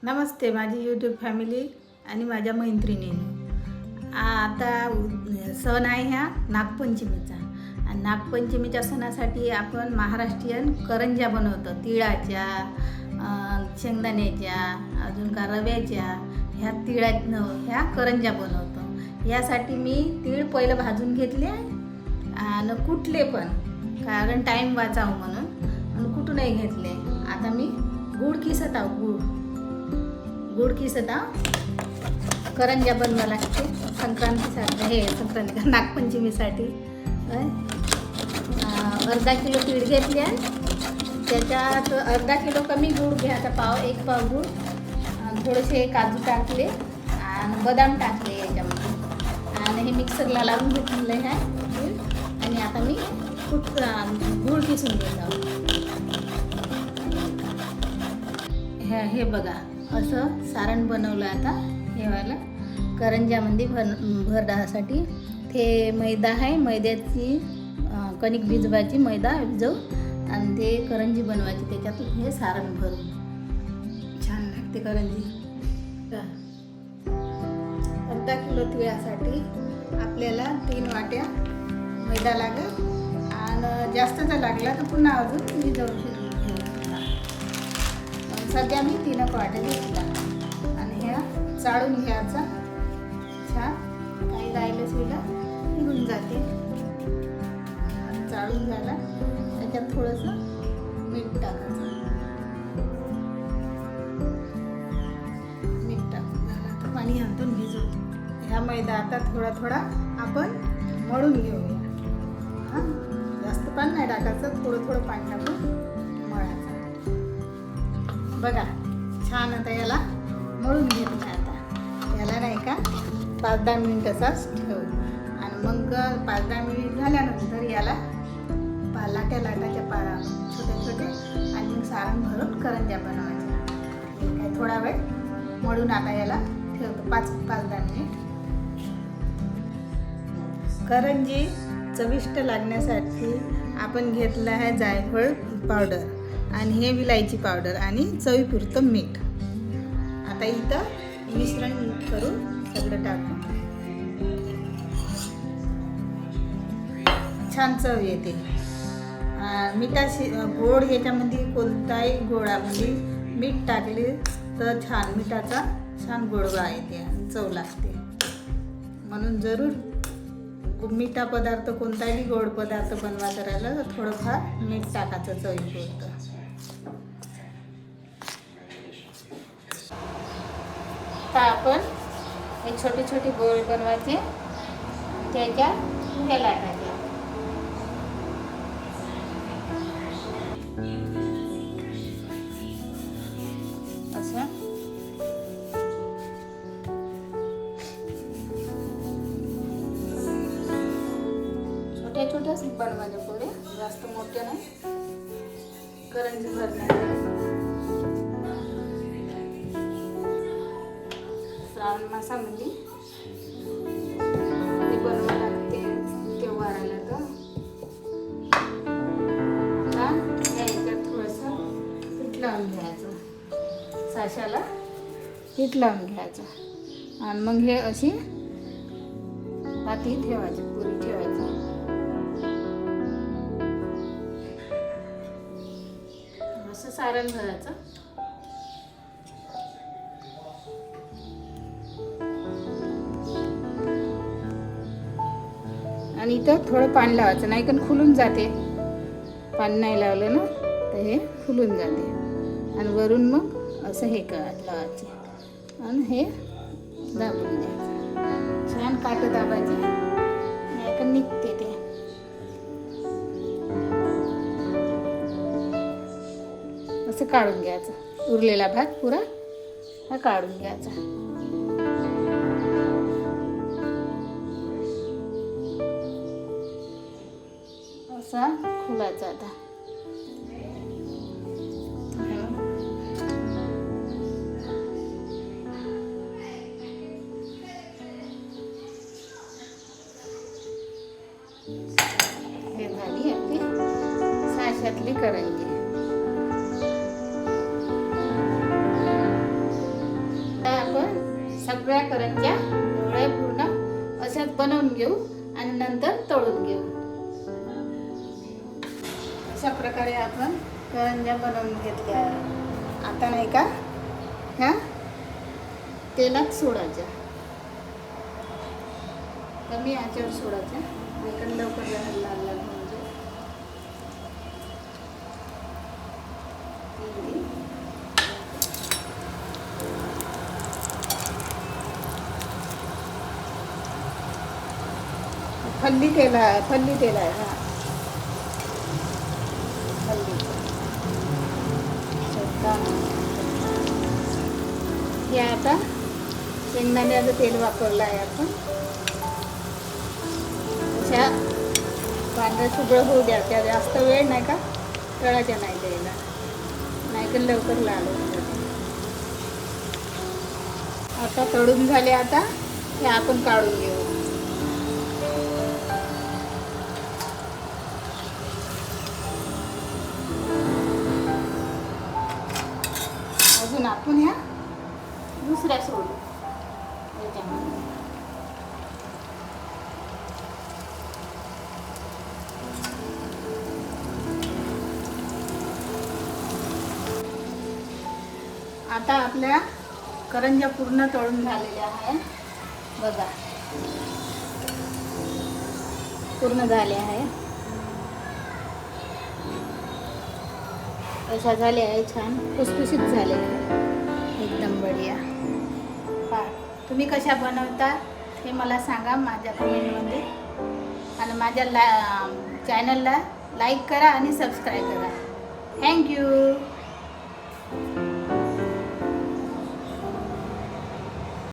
नमस्ते माझी YouTube family आणि माझ्या मैत्रिणींनो. आता सण आहे ह्या नागपंचमीचा. आणि नागपंचमीच्या सणासाठी आपण महाराष्ट्रीयन करंज्या बनवतो. तिळाच्या, शेंगदाण्याच्या, अजून का रव्याच्या, ह्या करंज्या बनवतो. यासाठी मी तीळ पहिलं भाजून घेतले आणि कुटले पण, कारण टाईम वाचावं म्हणून कुठूनही घेतले. आता मी गुळ किसत आहो. गुळ किसत आहो. करंज्या बनवा लागते संक्रांतीसाठी, संक्रांती नागपंचमीसाठी. अर्धा किलो तीळ घेतली आहे, त्याच्यात अर्धा किलो कमी गूळ घ्यायचा, एक पाव गूळ, थोडेसे काजू टाकले आणि बदाम टाकले याच्यामध्ये, आणि हे मिक्सरला लावून घेतलेलं आहे. आणि आता मी गूळ किसून घेत आहोत. हे बघा असं सारण बनवलं. आता हे वाला करंज्यामध्ये भरडासाठी ते मैदा आहे, मैद्याची कणिक भिजवायची, मैदा भिजवू आणि ते करंजी बनवायची. त्याच्यातून हे सारण भरून छान लागते करंजी. अर्धा किलो तिळासाठी आपल्याला 3 वाट्या मैदा लागेल, आणि जास्त जर लागला तर पुन्हा अजून भिजवू शकतो. सध्या मी 3 वाट्या घेतला आणि ह्या चाळून घ्यायचा छान. काही राहिलं सुद्धा निघून जाते. चाळून झाला, त्याच्यात थोडंसं मीठ टाकायचं. मीठ टाकून झालं तर पाणी आणून भिजवतो. ह्या मैदा आता थोडा थोडा आपण मळून घेऊया. हां, जास्त पाणी नाही टाकायचं, थोडं थोडं पाणी टाकून मळायचं. बघा छान. आता याला मळून घेतलं. आता याला नाही का 5-10 मिनिट असाच ठेवू, आणि मग 5-10 मिनिट झाल्यानंतर याला लाटाच्या पारा छोटे छोटे, आणि मग सारण भरून करंज्या बनवायच्या. काय थोडा वेळ मळून आता याला ठेवतो 5-10 मिनिट. करंजी चविष्ट लागण्यासाठी आपण घेतलं आहे जायफळ पावडर, आणि हे विलायची पावडर, आणि चवीपुरतं मीठ. आता इथं मिश्रण करून सगळं टाकून छान चव येते. मिठाशी गोड, याच्यामध्ये कोणताही गोडामध्ये मीठ टाकले तर छान मिठाचा छान गोडवा येते आणि चव लागते. म्हणून जरूर मिठा पदार्थ, कोणताही गोड पदार्थ बनवा करायला तर थोडंफार मीठ टाकायचं चवीपुरतं. आता आपण हे छोटे छोटे गोळे बनवायचे, त्याच्या हे लाटायचे. असं छोट्या छोट्याच बनवायचे गोळे, जास्त मोठे नाही. करंजी भरण्यासाठी श्रावण मासामध्ये बनवा लागते तेव्हा राहिला तर. याच्यात थोडंसं पीठ लावून घ्यायचं, साशाला पीठ लावून घ्यायचं, आणि मग हे अशी पाती ठेवायची, पुरी ठेवायची. असं सारण भरायचं. आणि इथं थोडं पाणी लावायचं, नाही कारण फुलून जाते. पाणी नाही लावलं ना तर हे फुलून जाते. आणि वरून मग असं हे लावायचे, आणि हे दाबून द्यायचं. छान काटं दाबायचे, नाही का निघते ते. असं काढून घ्यायचं. उरलेला भाग पुरा हा काढून घ्यायचा. असा खुलाचा आता हे झाली आपली साशातली करंजी. सगळ्या करंज्या एवढ्या पूर्ण अशाच बनवून घेऊ आणि नंतर तळून घेऊ. अशा प्रकारे आपण करंज्या बनवून घेतल्या. आता नाही का ह्या तेलात सोडायच्या, कमी आचेवर सोडायच्या, नाहीतर लवकर लाल लाल म्हणजे. फल्ली तेल आहे हा फल्ली. हे आता शेंगदाण्याचं तेल वापरलं आहे आपण. अशा पांढऱ्या शुभ्र होऊ द्या, त्या जास्त वेळ नाही का तळाच्या नाही द्यायला, नाही तर लवकर लाल होऊन जाते. आता तळून झाले. आता हे आपण काढून घेऊ. अजून आपण ह्या दुसऱ्या सोडू याच्यामध्ये. आता आपल्या करंज्या पूर्ण तळून झालेल्या आहे बघा, पूर्ण झाले आहे. अशा झाल्या आहे, छान खुसखुशीत झाले आहे, एकदम बढिया. तुम्ही कशा बनवता हे मला सांगा माझ्या कमेंटमध्ये, आणि माझ्या चॅनलला लाईक करा आणि सबस्क्राईब करा. थँक्यू.